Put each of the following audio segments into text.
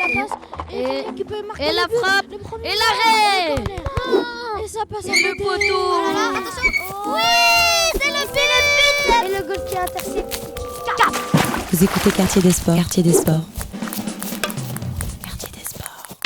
la passe. Et la frappe. Et l'arrêt. Et ça passe Et le poteau. Oh là là, attention. Oui, c'est le but. Et le goal qui intercepte. Vous écoutez Quartier des Sports. Quartier des Sports. Quartier des Sports.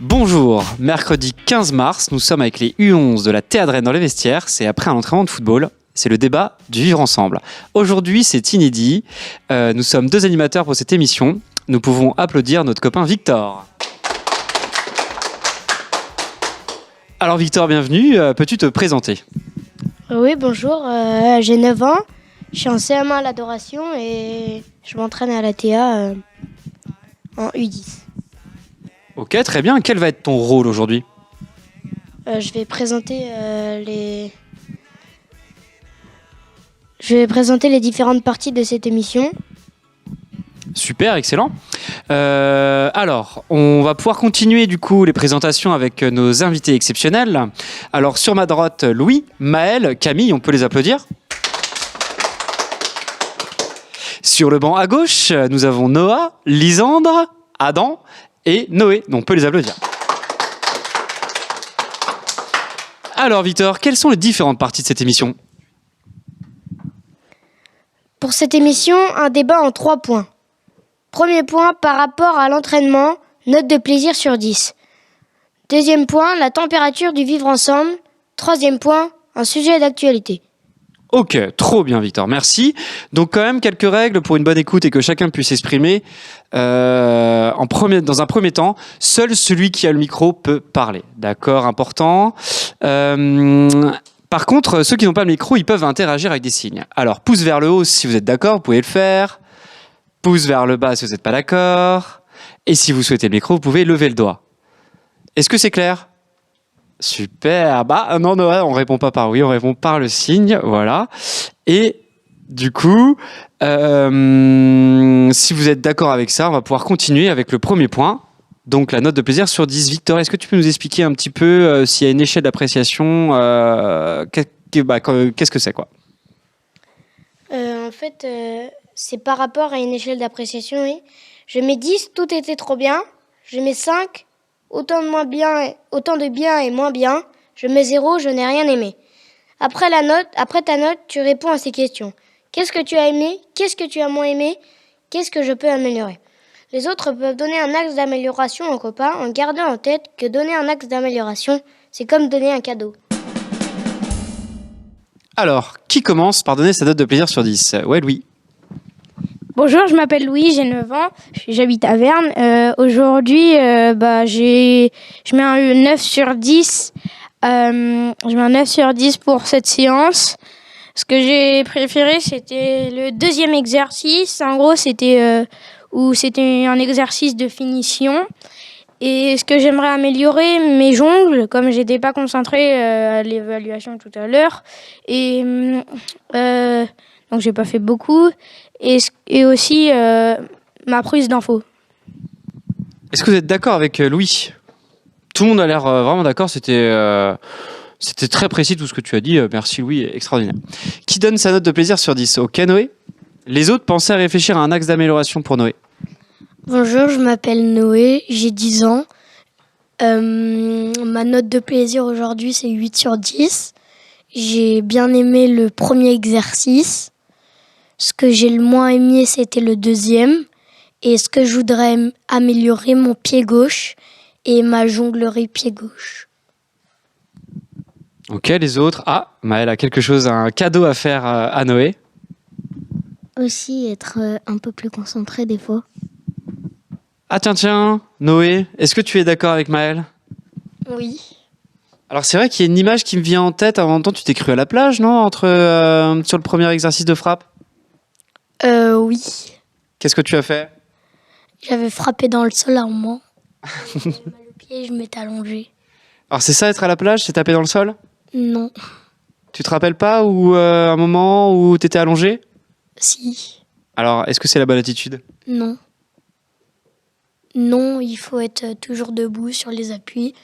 Bonjour, mercredi 15 mars, nous sommes avec les U11 de la Théadrenne dans les vestiaires. C'est après un entraînement de football. C'est le débat du vivre ensemble. Aujourd'hui, c'est inédit. Nous sommes 2 animateurs pour cette émission. Nous pouvons applaudir notre copain Victor. Alors Victor, bienvenue. Peux-tu te présenter ? Oui, bonjour. J'ai 9 ans. Je suis en CM1 à l'Adoration et je m'entraîne à la TA en U10. Ok, très bien. Quel va être ton rôle aujourd'hui ? Je vais présenter les différentes parties de cette émission. Super, excellent. Alors, on va pouvoir continuer du coup les présentations avec nos invités exceptionnels. Alors, sur ma droite, Louis, Maël, Camille, on peut les applaudir. Sur le banc à gauche, nous avons Noah, Lisandre, Adam et Noé. On peut les applaudir. Alors, Victor, quelles sont les différentes parties de cette émission ? Pour cette émission, un débat en 3 points. Premier point, par rapport à l'entraînement, note de plaisir sur 10. Deuxième point, la température du vivre ensemble. Troisième point, un sujet d'actualité. Ok, trop bien Victor, merci. Donc quand même quelques règles pour une bonne écoute et que chacun puisse s'exprimer. Dans un premier temps, seul celui qui a le micro peut parler. D'accord, important. Par contre, ceux qui n'ont pas le micro, ils peuvent interagir avec des signes. Alors, pouce vers le haut si vous êtes d'accord, vous pouvez le faire. Pouce vers le bas si vous n'êtes pas d'accord. Et si vous souhaitez le micro, vous pouvez lever le doigt. Est-ce que c'est clair ? Super. Non, on répond pas par oui, on répond par le signe. Voilà. Et du coup, si vous êtes d'accord avec ça, on va pouvoir continuer avec le premier point. Donc, la note de plaisir sur 10. Victor, est-ce que tu peux nous expliquer un petit peu s'il y a une échelle d'appréciation qu'est-ce que c'est, quoi ? En fait, c'est par rapport à une échelle d'appréciation. Oui. Je mets 10, tout était trop bien. Je mets 5, autant de bien et moins bien. Je mets 0, je n'ai rien aimé. Après ta note, tu réponds à ces questions. Qu'est-ce que tu as aimé ? Qu'est-ce que tu as moins aimé ? Qu'est-ce que je peux améliorer ? Les autres peuvent donner un axe d'amélioration aux copains en gardant en tête que donner un axe d'amélioration, c'est comme donner un cadeau. Alors, qui commence par donner sa note de plaisir sur 10 ? Ouais, Louis. Bonjour, je m'appelle Louis, j'ai 9 ans, j'habite à Verne. Aujourd'hui, je mets un 9 sur 10. Je mets un 9 sur 10 pour cette séance. Ce que j'ai préféré, c'était le deuxième exercice. En gros, c'était un exercice de finition. Et ce que j'aimerais améliorer, mes jongles, comme j'étais pas concentrée à l'évaluation tout à l'heure. Et donc j'ai pas fait beaucoup. Et aussi ma prise d'infos. Est-ce que vous êtes d'accord avec Louis ? Tout le monde a l'air vraiment d'accord, c'était très précis tout ce que tu as dit. Merci Louis, extraordinaire. Qui donne sa note de plaisir sur 10 ? Ok Noé ? Les autres pensaient à réfléchir à un axe d'amélioration pour Noé. Bonjour, je m'appelle Noé, j'ai 10 ans. Ma note de plaisir aujourd'hui, c'est 8 sur 10. J'ai bien aimé le premier exercice. Ce que j'ai le moins aimé, c'était le deuxième. Et ce que je voudrais améliorer, mon pied gauche et ma jonglerie pied gauche. Ok, les autres. Maëlle a quelque chose, un cadeau à faire à Noé. Aussi, être un peu plus concentré des fois. Tiens, Noé, est-ce que tu es d'accord avec Maëlle ? Oui. Alors c'est vrai qu'il y a une image qui me vient en tête. En même temps, tu t'es cru à la plage, non ? sur le premier exercice de frappe ? Oui. Qu'est-ce que tu as fait ? J'avais frappé dans le sol à un moment. J'avais mal au pied et je m'étais allongée. Alors c'est ça, être à la plage, c'est taper dans le sol ? Non. Tu te rappelles pas un moment où t'étais allongé ? Si. Alors, est-ce que c'est la bonne attitude ? Non. Non, il faut être toujours debout sur les appuis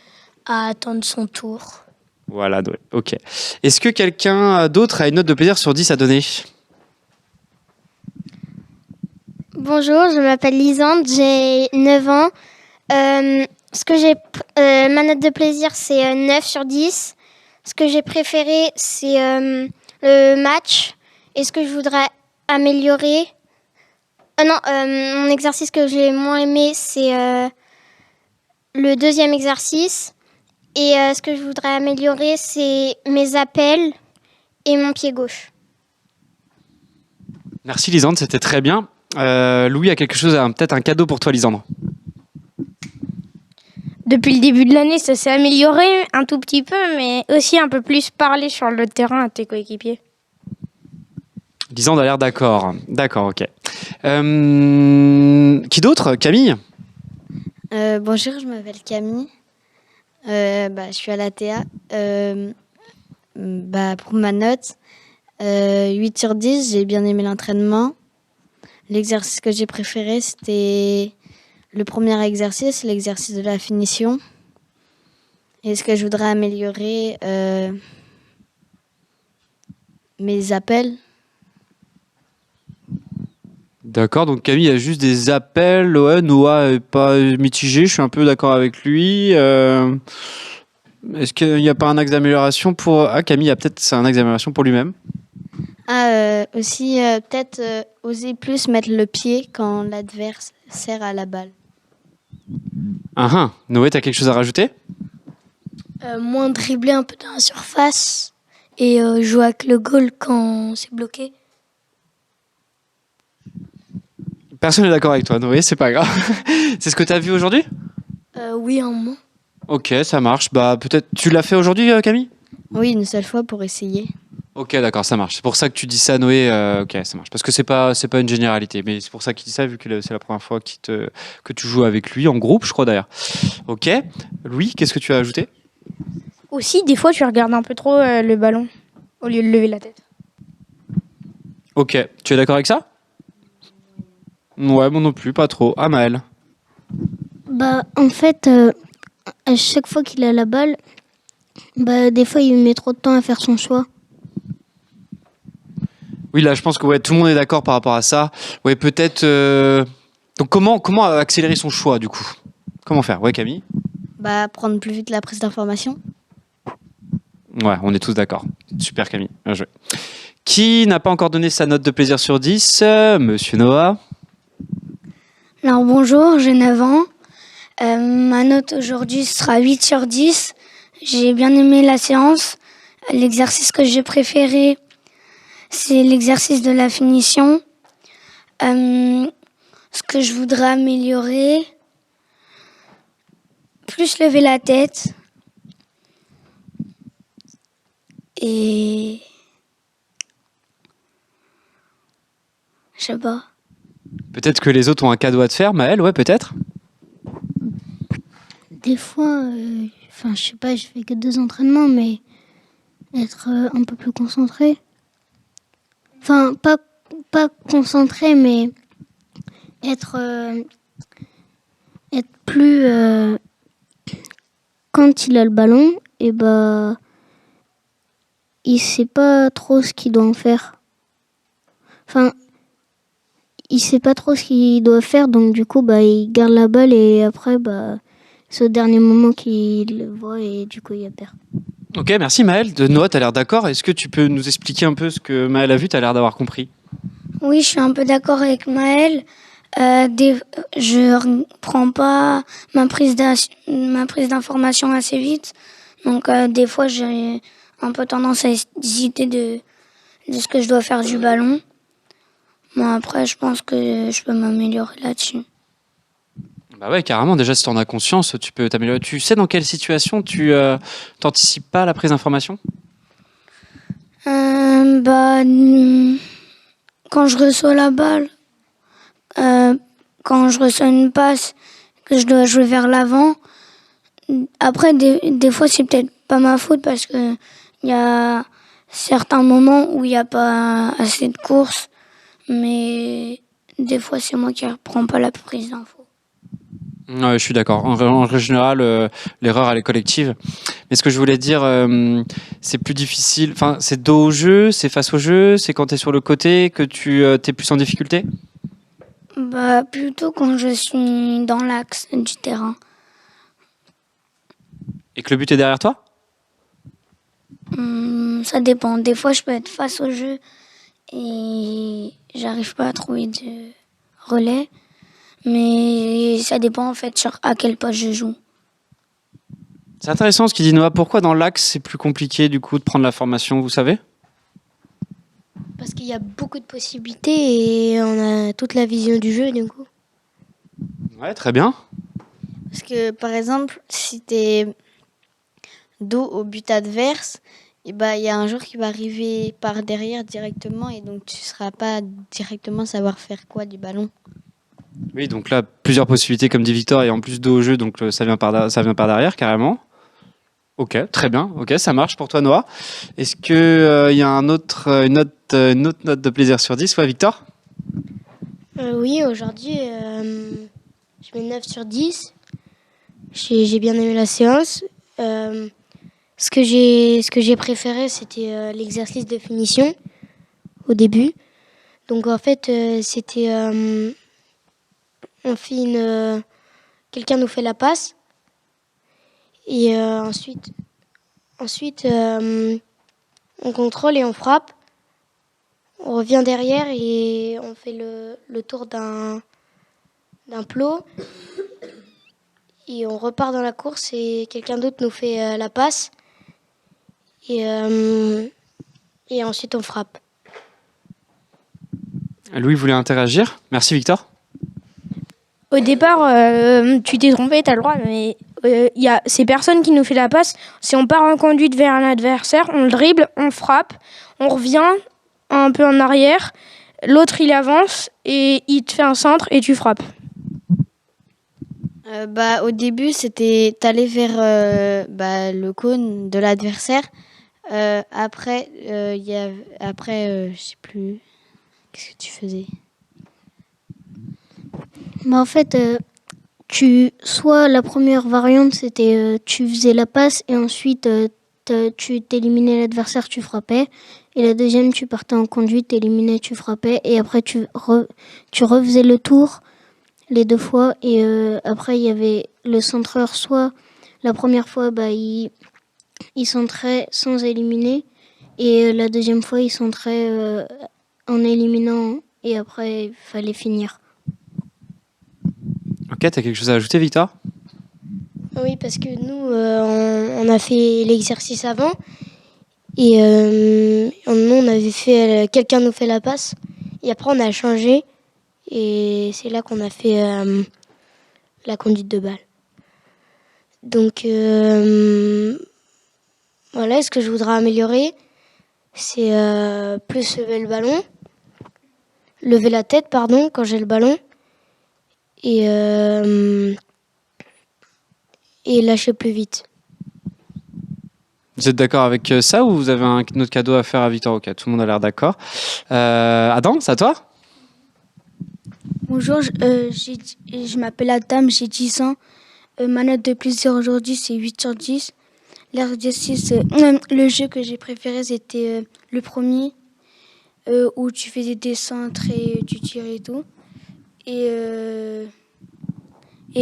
à attendre son tour. Voilà, Noé. Ok. Est-ce que quelqu'un d'autre a une note de plaisir sur 10 à donner ? Bonjour, je m'appelle Lisande, j'ai 9 ans. Ma note de plaisir, c'est 9 sur 10. Ce que j'ai préféré, c'est le match. Et ce que je voudrais améliorer... mon exercice que j'ai moins aimé, c'est le deuxième exercice. Et ce que je voudrais améliorer, c'est mes appels et mon pied gauche. Merci Lisandre, c'était très bien. Louis a quelque chose, peut-être un cadeau pour toi Lisandre. Depuis le début de l'année, ça s'est amélioré un tout petit peu, mais aussi un peu plus parler sur le terrain à tes coéquipiers. Lisandre a l'air d'accord. D'accord, ok. Qui d'autre? Camille? Bonjour, je m'appelle Camille. Je suis à l'ATA. Pour ma note, 8 sur 10, j'ai bien aimé l'entraînement. L'exercice que j'ai préféré, c'était le premier exercice, l'exercice de la finition. Et ce que je voudrais améliorer, mes appels. D'accord, donc Camille a juste des appels. Ouais, Noah est pas mitigé, je suis un peu d'accord avec lui. Est-ce qu'il n'y a pas un axe d'amélioration pour... Ah, Camille a peut-être un axe d'amélioration pour lui-même. Aussi, peut-être oser plus mettre le pied quand l'adversaire a la balle. Noé, t'as quelque chose à rajouter? Moins dribbler un peu dans la surface et jouer avec le goal quand c'est bloqué. Personne n'est d'accord avec toi, Noé, c'est pas grave. C'est ce que t'as vu aujourd'hui? Oui, un moment. Ok, ça marche. Peut-être... Tu l'as fait aujourd'hui, Camille? Oui, une seule fois pour essayer. Ok, d'accord, ça marche. C'est pour ça que tu dis ça, Noé. Ok, ça marche. Parce que c'est pas une généralité, mais c'est pour ça qu'il dit ça, vu que c'est la première fois que tu joues avec lui, en groupe, je crois d'ailleurs. Ok. Louis, qu'est-ce que tu as ajouté? Aussi, des fois, tu regardes un peu trop le ballon au lieu de lever la tête. Ok, tu es d'accord avec ça? Ouais, moi non plus, pas trop. Ah, Maël? En fait, à chaque fois qu'il a la balle, des fois il met trop de temps à faire son choix. Oui, là, je pense que tout le monde est d'accord par rapport à ça. Ouais, peut-être... Donc, comment accélérer son choix, du coup? Comment faire? Ouais, Camille? Prendre plus vite la prise d'information. Ouais, on est tous d'accord. Super, Camille. Bien joué. Qui n'a pas encore donné sa note de plaisir sur 10? Monsieur Noah? Alors bonjour, j'ai 9 ans. Ma note aujourd'hui sera 8 sur 10. J'ai bien aimé la séance. L'exercice que j'ai préféré, c'est l'exercice de la finition. Ce que je voudrais améliorer, plus lever la tête. Et... je sais pas. Peut-être que les autres ont un cadeau à te faire, Maël, ouais, peut-être? Des fois, je sais pas, je fais que 2 entraînements, mais être un peu plus concentré. Enfin, pas concentré, mais être plus... quand il a le ballon, et il sait pas trop ce qu'il doit en faire. Enfin, il sait pas trop ce qu'il doit faire, donc du coup, il garde la balle et après, c'est au dernier moment qu'il le voit et du coup, il a peur. Ok, merci Maël. De Noah, t'as l'air d'accord. Est-ce que tu peux nous expliquer un peu ce que Maël a vu? T'as l'air d'avoir compris. Oui, je suis un peu d'accord avec Maël. Je ne prends pas ma prise d'information assez vite. Donc, des fois, j'ai un peu tendance à hésiter de ce que je dois faire du ballon. Moi, après, je pense que je peux m'améliorer là-dessus. Bah ouais, carrément. Déjà, si t'en as conscience, tu peux t'améliorer. Tu sais dans quelle situation tu t'anticipes pas la prise d'information? Quand je reçois la balle, quand je reçois une passe, que je dois jouer vers l'avant. Après, des fois, c'est peut-être pas ma faute parce que il y a certains moments où il n'y a pas assez de courses, mais des fois, c'est moi qui ne reprends pas la prise d'info. Ouais, je suis d'accord. En règle générale, l'erreur, elle est collective. Mais ce que je voulais dire, c'est plus difficile. Enfin, c'est dos au jeu, c'est face au jeu, c'est quand tu es sur le côté que tu es plus en difficulté? Bah, plutôt quand je suis dans l'axe du terrain. Et que le but est derrière toi? Ça dépend. Des fois, je peux être face au jeu et j'arrive pas à trouver de relais. Mais ça dépend en fait sur à quel poste je joue. C'est intéressant ce qu'il dit Noah. Pourquoi dans l'axe c'est plus compliqué du coup de prendre la formation, vous savez? Parce qu'il y a beaucoup de possibilités et on a toute la vision du jeu du coup. Ouais, très bien. Parce que, par exemple, si tu es dos au but adverse, il y a un joueur qui va arriver par derrière directement et donc tu ne seras pas directement savoir faire quoi du ballon. Oui, donc là, plusieurs possibilités comme dit Victor, et en plus dos au jeu, donc ça vient par derrière carrément. Ok, très bien. Ok, ça marche pour toi, Noah. Est-ce que y a une autre note de plaisir sur 10? Ouais, Victor? Oui, aujourd'hui, je mets 9 sur 10. J'ai bien aimé la séance. Ce que j'ai préféré, c'était l'exercice de finition au début. Donc en fait, c'était on fait quelqu'un nous fait la passe et ensuite on contrôle et on frappe. On revient derrière et on fait le tour d'un plot et on repart dans la course et quelqu'un d'autre nous fait la passe et ensuite on frappe. Louis voulait interagir. Merci, Victor. Au départ, tu t'es trompé, t'as le droit, mais c'est personne qui nous fait la passe. Si on part en conduite vers un adversaire, on le dribble, on frappe, on revient un peu en arrière, l'autre il avance et il te fait un centre et tu frappes. Au début, c'était t'allais vers le cône de l'adversaire. Après, je sais plus. Qu'est-ce que tu faisais? Mais en fait, soit la première variante, c'était tu faisais la passe et ensuite tu t'éliminais l'adversaire, tu frappais. Et la deuxième, tu partais en conduite, t'éliminais, tu frappais. Et après, tu refaisais le tour les 2 fois. Et après, il y avait le centreur, soit la première fois, il centrait sans éliminer. Et la deuxième fois, il centrait en éliminant. Et après, il fallait finir. Ok, t'as quelque chose à ajouter, Victor? Oui, parce que nous, on a fait l'exercice avant et nous, on avait fait quelqu'un nous fait la passe et après on a changé et c'est là qu'on a fait la conduite de balle. Donc voilà, ce que je voudrais améliorer, c'est plus lever la tête, pardon, quand j'ai le ballon et lâcher plus vite. Vous êtes d'accord avec ça ou vous avez un autre cadeau à faire à Victor? Ok, tout le monde a l'air d'accord. Adam, c'est à toi? Bonjour, je m'appelle Adam, j'ai 10 ans. Ma note de plaisir aujourd'hui, c'est 8 sur 10. L'exercice, le jeu que j'ai préféré, c'était le premier, où tu faisais des centres et tu tirais et tout. Et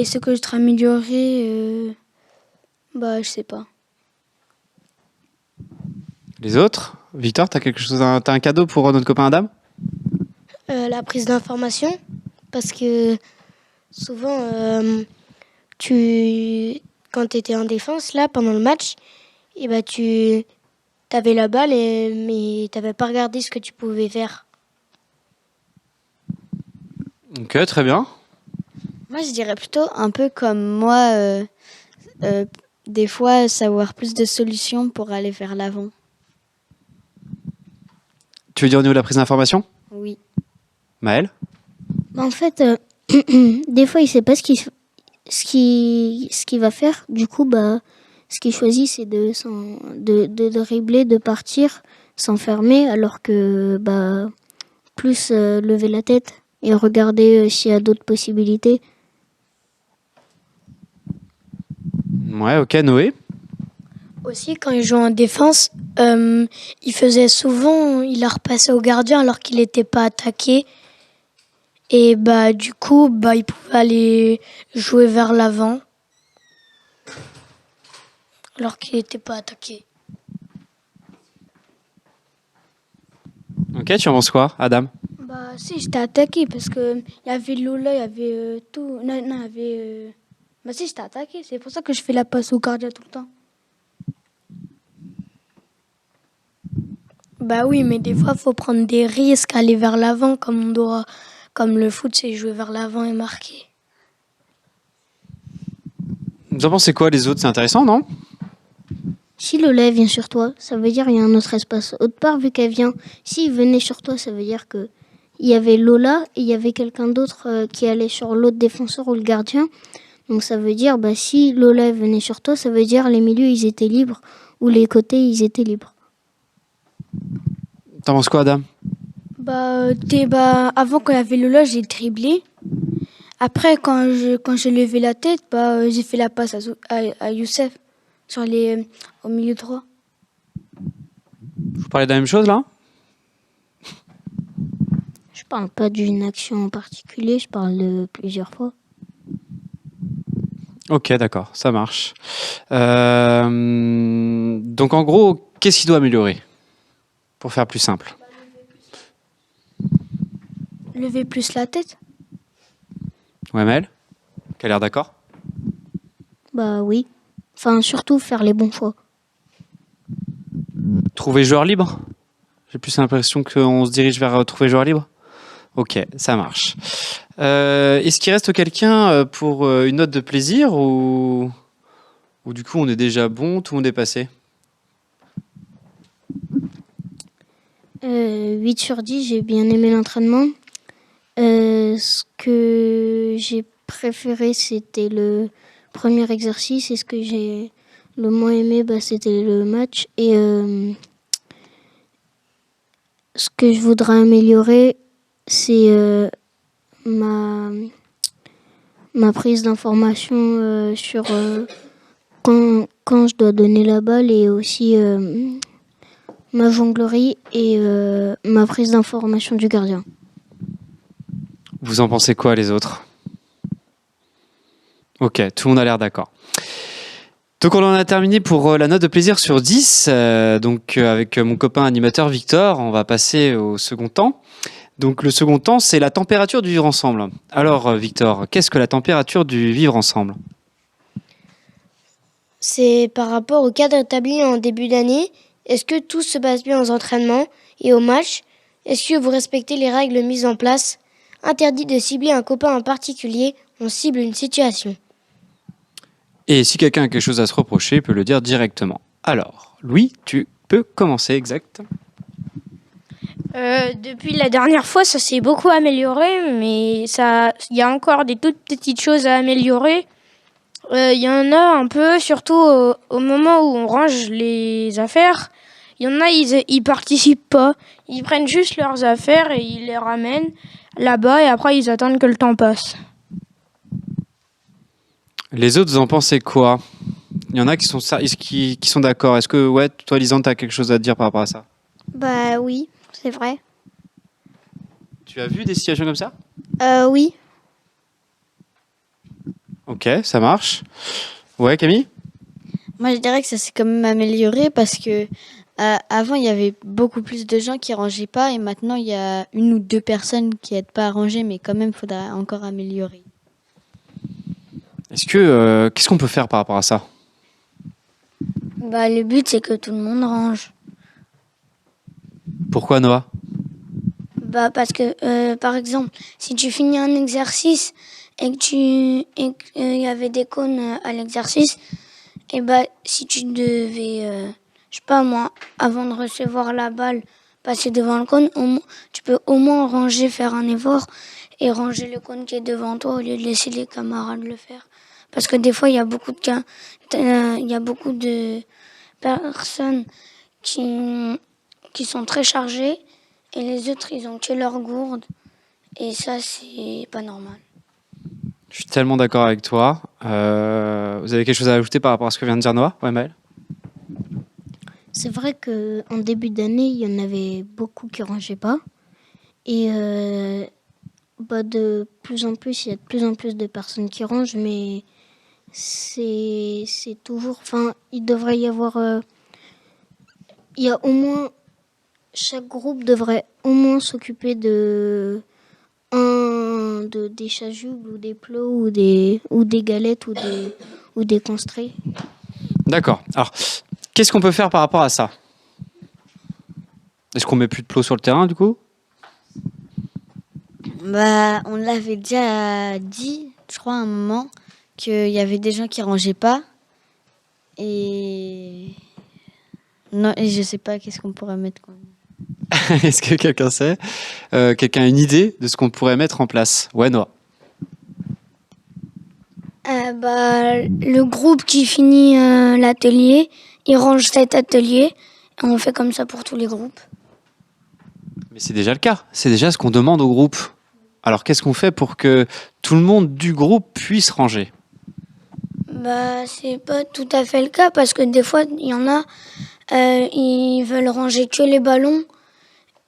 ce que je t'ai amélioré, je sais pas. Les autres? Victor, t'as un cadeau pour notre copain Adam? La prise d'information, parce que souvent, quand tu étais en défense, là, pendant le match, tu avais la balle, mais tu n'avais pas regardé ce que tu pouvais faire. Ok, très bien. Moi, je dirais plutôt un peu comme moi, des fois, savoir plus de solutions pour aller vers l'avant. Tu veux dire au niveau de la prise d'information? Oui. Maëlle? En fait, des fois, il sait pas ce qu'il va faire. Du coup, ce qu'il choisit, c'est de dribbler, de partir, s'enfermer, alors que plus lever la tête et regarder s'il y a d'autres possibilités. Ouais, ok, Noé? Aussi, quand il jouait en défense, il la repassait au gardien alors qu'il n'était pas attaqué. Et bah du coup, bah ils pouvaient aller jouer vers l'avant alors qu'ils n'étaient pas attaqués. Ok, tu en penses quoi, Adam? Bah si, j'étais attaqué parce que il y avait Lola, il y avait tout. Non, il y avait. Bah si, j'étais attaqué. C'est pour ça que je fais la passe au gardien tout le temps. Bah oui, mais des fois, faut prendre des risques, aller vers l'avant comme le foot, c'est jouer vers l'avant et marquer. Vous en pensez quoi, les autres? C'est intéressant, non? Si Lola vient sur toi, ça veut dire qu'il y a un autre espace. Autre part, vu qu'elle vient, s'il venait sur toi, ça veut dire que il y avait Lola et il y avait quelqu'un d'autre qui allait sur l'autre défenseur ou le gardien. Donc ça veut dire, bah, si Lola venait sur toi, ça veut dire les milieux, ils étaient libres ou les côtés, ils étaient libres. T'en penses quoi, Adam? Bah avant quand il y avait Lola, j'ai dribblé. Après, quand j'ai levé la tête, bah j'ai fait la passe à Youssef sur au milieu droit. Vous parlez de la même chose, là? Je parle pas d'une action en particulier, je parle de plusieurs fois. Ok, d'accord, ça marche. Donc, en gros, qu'est-ce qu'il doit améliorer? Pour faire plus simple. Lever plus la tête. Ouais, Mel? Qui a l'air d'accord? Bah oui. Enfin, surtout faire les bons choix. Trouver joueur libre? J'ai plus l'impression qu'on se dirige vers trouver joueur libre. Ok, ça marche. Est-ce qu'il reste quelqu'un pour une note de plaisir ou du coup on est déjà bon, tout le monde est passé? 8 sur 10, j'ai bien aimé l'entraînement. Ce que j'ai préféré, c'était le premier exercice. Et ce que j'ai le moins aimé, bah, c'était le match. Et ce que je voudrais améliorer, c'est ma prise d'information sur quand je dois donner la balle et aussi ma jonglerie et ma prise d'information du gardien. Vous en pensez quoi, les autres? Ok, tout le monde a l'air d'accord. Donc on en a terminé pour la note de plaisir sur 10. Avec mon copain animateur Victor, on va passer au second temps. Donc le second temps, c'est la température du vivre ensemble. Alors Victor, qu'est-ce que la température du vivre ensemble? C'est par rapport au cadre établi en début d'année. Est-ce que tout se passe bien aux entraînements et aux matchs? Est-ce que vous respectez les règles mises en place? Interdit de cibler un copain en particulier, on cible une situation. Et si quelqu'un a quelque chose à se reprocher, il peut le dire directement. Alors, Louis, tu peux commencer, exact. Depuis la dernière fois, ça s'est beaucoup amélioré, mais il y a encore des toutes petites choses à améliorer. Il y en a un peu, surtout au moment où on range les affaires. Il y en a, ils participent pas. Ils prennent juste leurs affaires et ils les ramènent là-bas et après ils attendent que le temps passe. Les autres, vous en pensez quoi? Il y en a qui sont d'accord. Est-ce que, ouais, toi, Lisande, tu as quelque chose à dire par rapport à ça? Bah oui, c'est vrai. Tu as vu des situations comme ça? Oui. Ok, ça marche. Ouais, Camille? Moi, je dirais que ça s'est quand même amélioré parce que avant, il y avait beaucoup plus de gens qui rangeaient pas et maintenant, il y a une ou deux personnes qui n'aident pas à ranger, mais quand même, il faudra encore améliorer. Qu'est-ce qu'on peut faire par rapport à ça? Bah le but, c'est que tout le monde range. Pourquoi, Noah? Bah parce que, par exemple, si tu finis un exercice et qu'il y avait des cônes à l'exercice, et bah si tu devais, je sais pas moi, avant de recevoir la balle, passer devant le cône, tu peux au moins ranger, faire un effort et ranger le cône qui est devant toi au lieu de laisser les camarades le faire. Parce que des fois, il y a beaucoup de personnes qui sont très chargées et les autres, ils ont que leur gourde. Et ça, c'est pas normal. Je suis tellement d'accord avec toi. Vous avez quelque chose à ajouter par rapport à ce que vient de dire Noah? Ouais, Maëlle? C'est vrai qu'en début d'année, il y en avait beaucoup qui rangeaient pas. Et de plus en plus, il y a de plus en plus de personnes qui rangent, mais c'est toujours... Enfin, il devrait y avoir... il y a au moins... Chaque groupe devrait au moins s'occuper des chasubles ou des plots ou des galettes ou des constrées. D'accord. Alors, qu'est-ce qu'on peut faire par rapport à ça? Est-ce qu'on met plus de plots sur le terrain, du coup? Bah, on l'avait déjà dit, je crois, à un moment, qu'il y avait des gens qui rangeaient pas. Et non, et je sais pas qu'est-ce qu'on pourrait mettre. Est-ce que quelqu'un sait? Quelqu'un a une idée de ce qu'on pourrait mettre en place? Ouais, Noah. Le groupe qui finit l'atelier, il range cet atelier. Et on fait comme ça pour tous les groupes. Mais c'est déjà le cas. C'est déjà ce qu'on demande au groupe. Alors, qu'est-ce qu'on fait pour que tout le monde du groupe puisse ranger? C'est pas tout à fait le cas parce que des fois, il y en a, ils veulent ranger que les ballons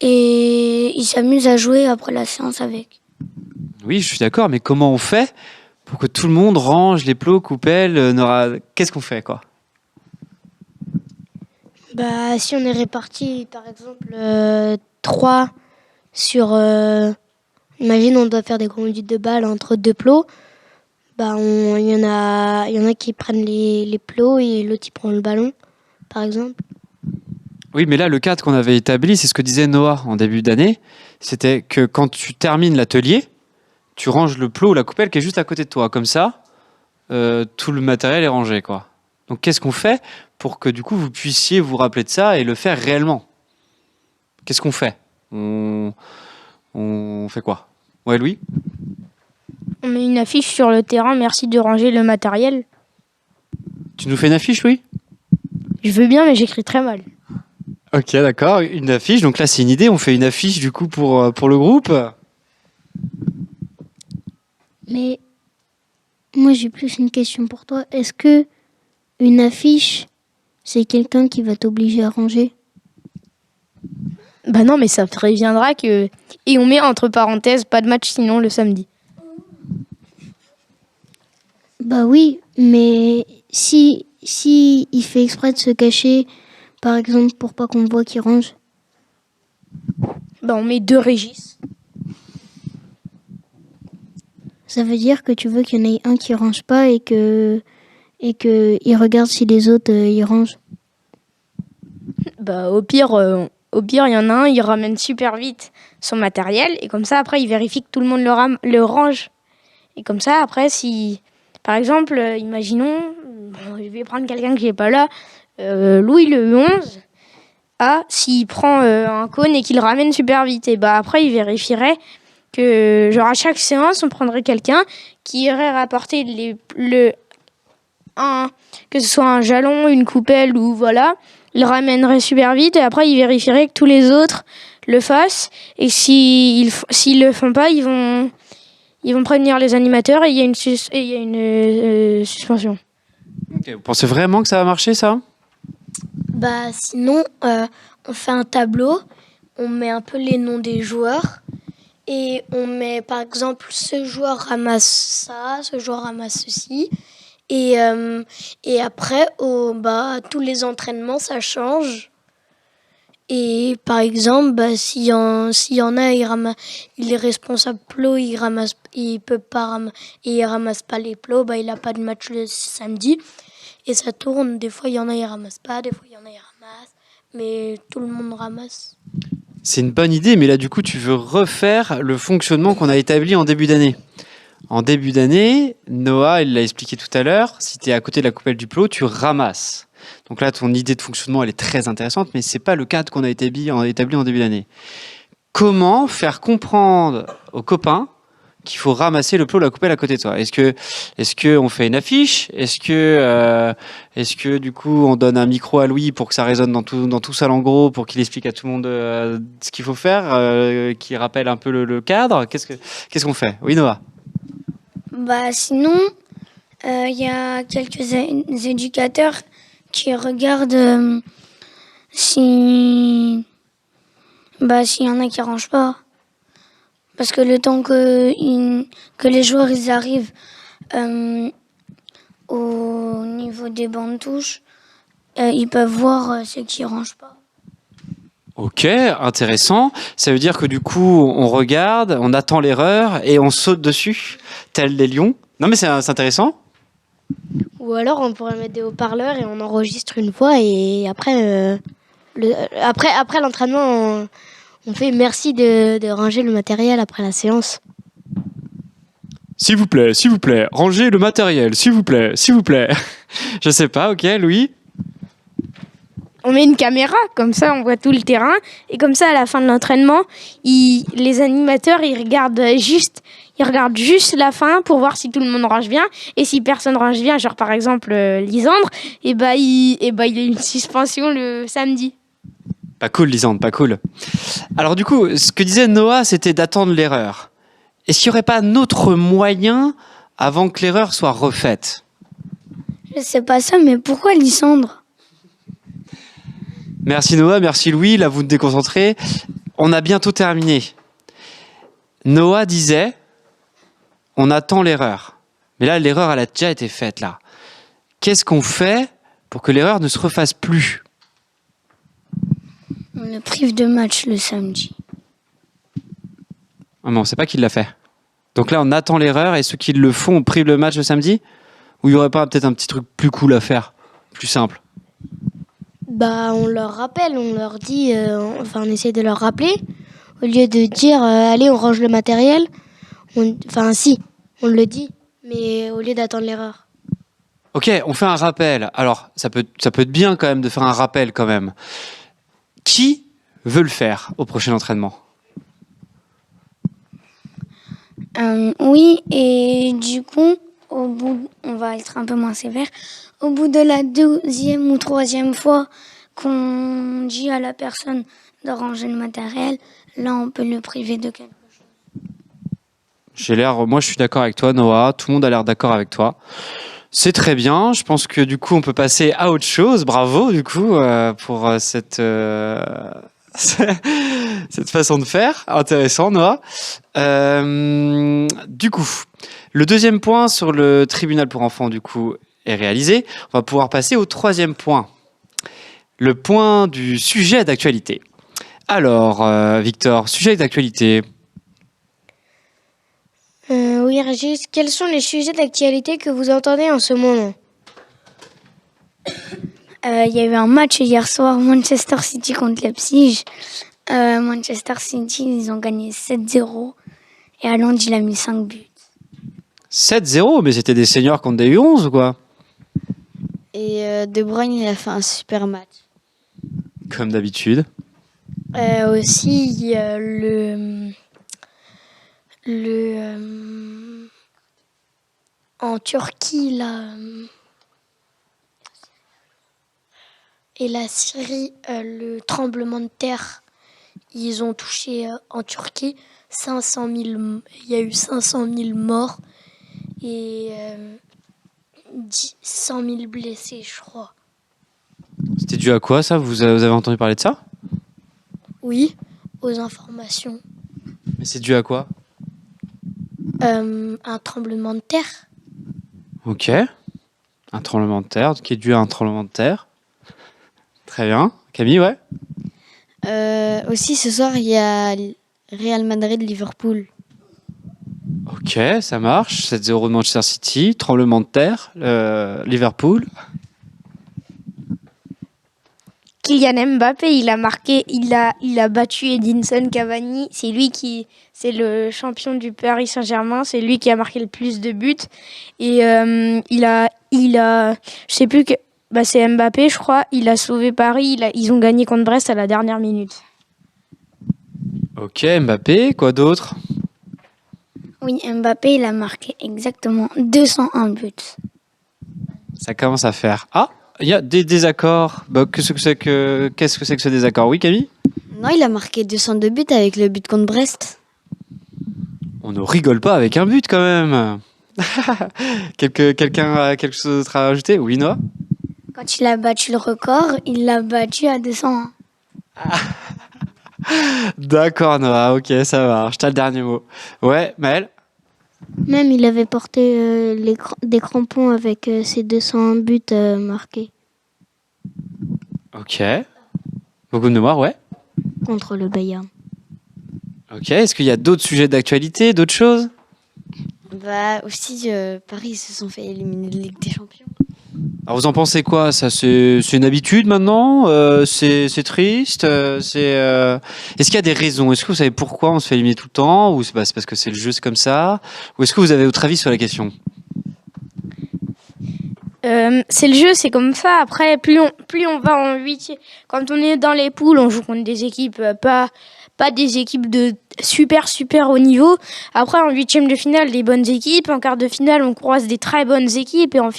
et ils s'amusent à jouer après la séance avec. Oui, je suis d'accord, mais comment on fait pour que tout le monde range les plots, coupelles, qu'est-ce qu'on fait, quoi? Si on est répartis, par exemple, 3 sur... imagine, on doit faire des conduites de balles entre 2 plots. Il y en a qui prennent les plots et l'autre, il prend le ballon, par exemple. Oui, mais là, le cadre qu'on avait établi, c'est ce que disait Noah en début d'année, c'était que quand tu termines l'atelier, tu ranges le plot ou la coupelle qui est juste à côté de toi. Comme ça, tout le matériel est rangé, quoi. Donc, qu'est-ce qu'on fait pour que, du coup, vous puissiez vous rappeler de ça et le faire réellement? Qu'est-ce qu'on fait? On fait quoi? Ouais, Louis? On met une affiche sur le terrain, merci de ranger le matériel. Tu nous fais une affiche, Louis? Je veux bien, mais j'écris très mal. Ok, d'accord, une affiche. Donc là, c'est une idée. On fait une affiche, du coup, pour le groupe. Mais moi, j'ai plus une question pour toi. Est-ce que une affiche, c'est quelqu'un qui va t'obliger à ranger? Bah non, mais ça préviendra que... Et on met entre parenthèses, pas de match sinon le samedi. Bah oui, mais si il fait exprès de se cacher, par exemple, pour pas qu'on voit qu'il range. Bah on met 2 Régis. Ça veut dire que tu veux qu'il y en ait un qui range pas et que il regarde si les autres ils rangent. Bah au pire, il y en a un, il ramène super vite son matériel et comme ça après il vérifie que tout le monde le range. Et comme ça après si, par exemple, imaginons, je vais prendre quelqu'un que j'ai pas là, Louis le 11. S'il prend un cône et qu'il le ramène super vite, et bah après il vérifierait que genre à chaque séance on prendrait quelqu'un qui irait rapporter que ce soit un jalon, une coupelle ou voilà, il le ramènerait super vite et après il vérifierait que tous les autres le fassent et s'ils le font pas ils vont prévenir les animateurs et il y a une suspension. Okay, vous pensez vraiment que ça va marcher, ça? Sinon, on fait un tableau, on met un peu les noms des joueurs et on met par exemple ce joueur ramasse ça, ce joueur ramasse ceci. Et après, tous les entraînements, ça change. Et par exemple, s'il y en a, il est responsable plots, il ramasse pas les plots, il n'a pas de match le samedi. Et ça tourne, des fois il y en a, il ramasse pas, des fois il y en a, il ramasse. Mais tout le monde ramasse. C'est une bonne idée, mais là, du coup, tu veux refaire le fonctionnement qu'on a établi en début d'année. En début d'année, Noah, il l'a expliqué tout à l'heure, si tu es à côté de la coupelle du plot, tu ramasses. Donc là, ton idée de fonctionnement, elle est très intéressante, mais ce n'est pas le cadre qu'on a établi en début d'année. Comment faire comprendre aux copains qu'il faut ramasser le plot, la coupelle à côté de toi? Est-ce que on fait une affiche? Est-ce que du coup on donne un micro à Louis pour que ça résonne dans tout salle en gros, pour qu'il explique à tout le monde ce qu'il faut faire, qu'il rappelle un peu le cadre? Qu'est-ce qu'on fait? Oui, Noah? Sinon, il y a quelques éducateurs qui regardent s'il y en a qui rangent pas. Parce que le temps que les joueurs ils arrivent au niveau des bandes touches, ils peuvent voir ceux qui rangent pas. Ok, intéressant. Ça veut dire que du coup, on regarde, on attend l'erreur et on saute dessus, tel des lions. Non mais c'est intéressant. Ou alors on pourrait mettre des haut-parleurs et on enregistre une fois et après, après l'entraînement, on fait merci de ranger le matériel après la séance. S'il vous plaît, rangez le matériel, s'il vous plaît. Je sais pas, ok, Louis. On met une caméra, comme ça on voit tout le terrain. Et comme ça, à la fin de l'entraînement, les animateurs, ils regardent juste la fin pour voir si tout le monde range bien. Et si personne range bien, genre par exemple Lisandre, il y a une suspension le samedi. Pas cool, Lisande, pas cool. Alors du coup, ce que disait Noah, c'était d'attendre l'erreur. Est-ce qu'il n'y aurait pas un autre moyen avant que l'erreur soit refaite? Je sais pas ça, mais pourquoi Lysandre? Merci Noah, merci Louis, là vous me déconcentrez. On a bientôt terminé. Noah disait, on attend l'erreur. Mais là, l'erreur, elle a déjà été faite, là. Qu'est-ce qu'on fait pour que l'erreur ne se refasse plus? On le prive de match le samedi. Ah, mais on ne sait pas qui l'a fait. Donc là, on attend l'erreur et ceux qui le font, on prive le match le samedi? Ou il n'y aurait pas peut-être un petit truc plus cool à faire? Plus simple? Bah, on leur rappelle, on leur dit, on essaie de leur rappeler, au lieu de dire, allez, on range le matériel. Si, on le dit, mais au lieu d'attendre l'erreur. Ok, on fait un rappel. Alors, ça peut être bien quand même de faire un rappel quand même. Qui veut le faire au prochain entraînement? Oui, et du coup, on va être un peu moins sévère. Au bout de la 2e ou 3e fois qu'on dit à la personne de ranger le matériel, là, on peut le priver de quelque chose. Moi je suis d'accord avec toi, Noah. Tout le monde a l'air d'accord avec toi. C'est très bien. Je pense que du coup, on peut passer à autre chose. Bravo, du coup, pour cette façon de faire. Intéressant, Noah. Du coup, le 2e point sur le tribunal pour enfants, du coup, est réalisé. On va pouvoir passer au 3e point. Le point du sujet d'actualité. Alors, Victor, sujet d'actualité. Oui, Régis, quels sont les sujets d'actualité que vous entendez en ce moment? Il y a eu un match hier soir, Manchester City contre Leipzig. Manchester City, ils ont gagné 7-0 et Haaland, il a mis 5 buts. 7-0, mais c'était des seniors contre des U11 ou quoi? Et De Bruyne, il a fait un super match. Comme d'habitude. Aussi, il y a en Turquie, là, et la Syrie, le tremblement de terre, ils ont touché en Turquie 500 000, il y a eu 500 000 morts et 100 000 blessés, je crois. C'était dû à quoi ça? Vous avez entendu parler de ça? Oui, aux informations. Mais c'est dû à quoi? Un tremblement de terre. Ok. Un tremblement de terre, qui est dû à un tremblement de terre. Très bien. Camille, ouais? Aussi, ce soir, il y a Real Madrid-Liverpool. Ok, ça marche. 7-0 de Manchester City, tremblement de terre, Liverpool. Kylian Mbappé, il a battu Edinson Cavani. C'est le champion du Paris Saint-Germain. C'est lui qui a marqué le plus de buts. Et je sais plus que, c'est Mbappé, je crois. Il a sauvé Paris. Ils ont gagné contre Brest à la dernière minute. Ok, Mbappé, quoi d'autre? Oui, Mbappé, il a marqué exactement 201 buts. Ça commence à faire. Ah, il y a des désaccords. Qu'est-ce que c'est que ce désaccord? Oui, Camille? Non, il a marqué 202 buts avec le but contre Brest. On ne rigole pas avec un but quand même. Quelqu'un a quelque chose d'autre à rajouter? Oui, Noah? Quand il a battu le record, il l'a battu à 201. D'accord, Noah, ok, ça marche. T'as le dernier mot. Ouais, Maëlle? Même il avait porté des crampons avec ses 201 buts marqués Ok. Beaucoup de mémoire, ouais. contre le Bayern. Ok, est-ce qu'il y a d'autres sujets d'actualité, d'autres choses? Bah aussi, Paris ils se sont fait éliminer de Ligue des Champions. Alors vous en pensez quoi? Ça, c'est une habitude maintenant? C'est triste? Est-ce qu'il y a des raisons? Est-ce que vous savez pourquoi on se fait éliminer tout le temps? Ou c'est parce que c'est le jeu, c'est comme ça? Ou est-ce que vous avez votre avis sur la question? C'est le jeu, c'est comme ça. Après, plus on va en huitième, quand on est dans les poules, on joue contre des équipes pas des équipes de super haut niveau. Après, en huitième de finale, des bonnes équipes. En quart de finale, on croise des très bonnes équipes. Et en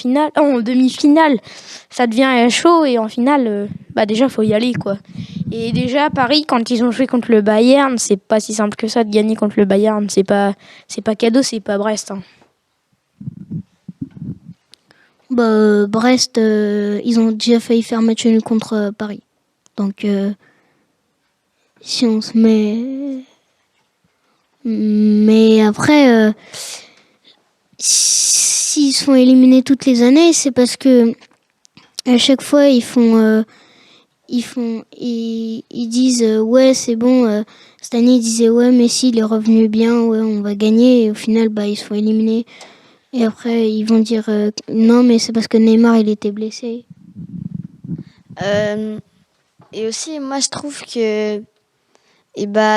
demi-finale, ça devient chaud. Et en finale, déjà, faut y aller, quoi. Et déjà, Paris, quand ils ont joué contre le Bayern, c'est pas si simple que ça de gagner contre le Bayern. C'est pas cadeau, c'est pas Brest. Hein. Brest, ils ont déjà failli faire match nul contre Paris. Donc, si on se met... Mais après, s'ils sont éliminés toutes les années, c'est parce que à chaque fois, ils disent ouais, c'est bon. Cette année, ils disaient ouais, Messi, il est revenu bien, ouais, on va gagner. Et au final, ils se font éliminer. Et après, ils vont dire non, mais c'est parce que Neymar, il était blessé. Et aussi, moi, je trouve que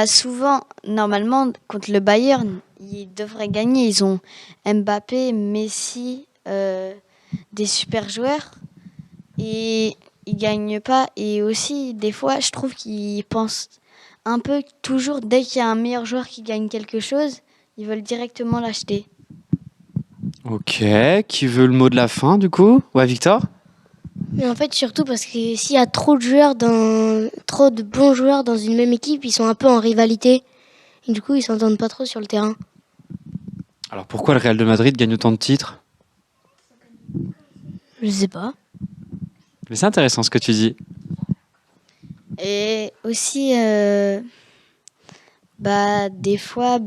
souvent, normalement, contre le Bayern, ils devraient gagner. Ils ont Mbappé, Messi, des super joueurs. Et ils ne gagnent pas. Et aussi, des fois, je trouve qu'ils pensent un peu toujours, dès qu'il y a un meilleur joueur qui gagne quelque chose, ils veulent directement l'acheter. Ok, qui veut le mot de la fin du coup? Ouais, Victor? Mais en fait, surtout parce que s'il y a trop de bons joueurs dans une même équipe, ils sont un peu en rivalité. Et du coup, ils s'entendent pas trop sur le terrain. Alors pourquoi le Real de Madrid gagne autant de titres? Je sais pas. Mais c'est intéressant ce que tu dis. Et aussi, des fois,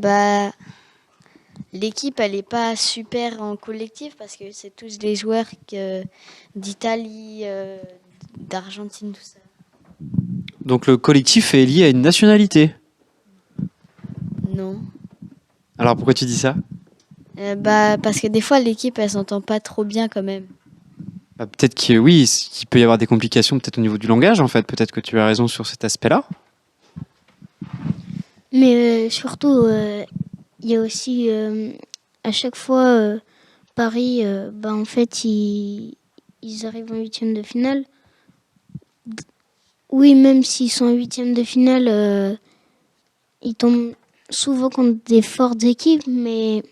l'équipe, elle n'est pas super en collectif parce que c'est tous des joueurs d'Italie, d'Argentine, tout ça. Donc le collectif est lié à une nationalité? Non. Alors pourquoi tu dis ça? Parce que des fois, l'équipe, elle s'entend pas trop bien quand même. Peut-être qu'il peut y avoir des complications peut-être au niveau du langage en fait. Peut-être que tu as raison sur cet aspect-là. Mais surtout, il y a aussi, à chaque fois, Paris, en fait, ils arrivent en huitième de finale. Oui, même s'ils sont en huitième de finale, ils tombent souvent contre des fortes équipes, mais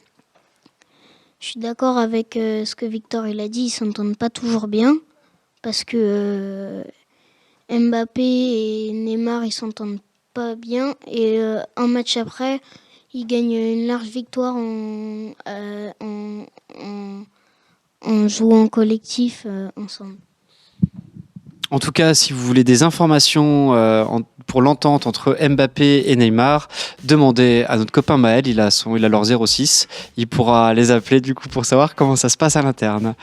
je suis d'accord avec ce que Victor il a dit, ils s'entendent pas toujours bien, parce que Mbappé et Neymar, ils s'entendent pas bien, et un match après, ils gagnent une large victoire en jouant collectif ensemble. En tout cas, si vous voulez des informations pour l'entente entre Mbappé et Neymar, demandez à notre copain Maël, il a leur 06. Il pourra les appeler du coup pour savoir comment ça se passe à l'interne.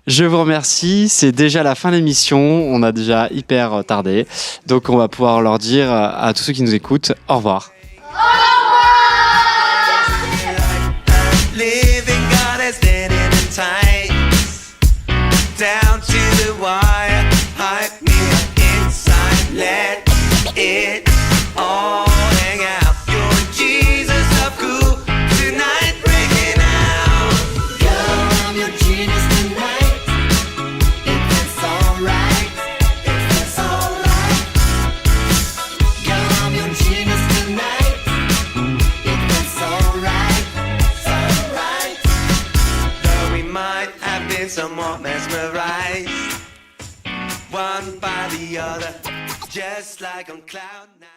Je vous remercie, c'est déjà la fin de l'émission, on a déjà hyper tardé. Donc on va pouvoir leur dire à tous ceux qui nous écoutent, au revoir. Down to the wire, hype me inside, let it all hang out. You're Jesus of cool, tonight breaking out. Girl, I'm your genius tonight. It feels alright, it feels alright. Girl, I'm your genius tonight. It feels alright, it's alright. Though we might have been somewhat mesmerized, one by the other, just like on cloud nine.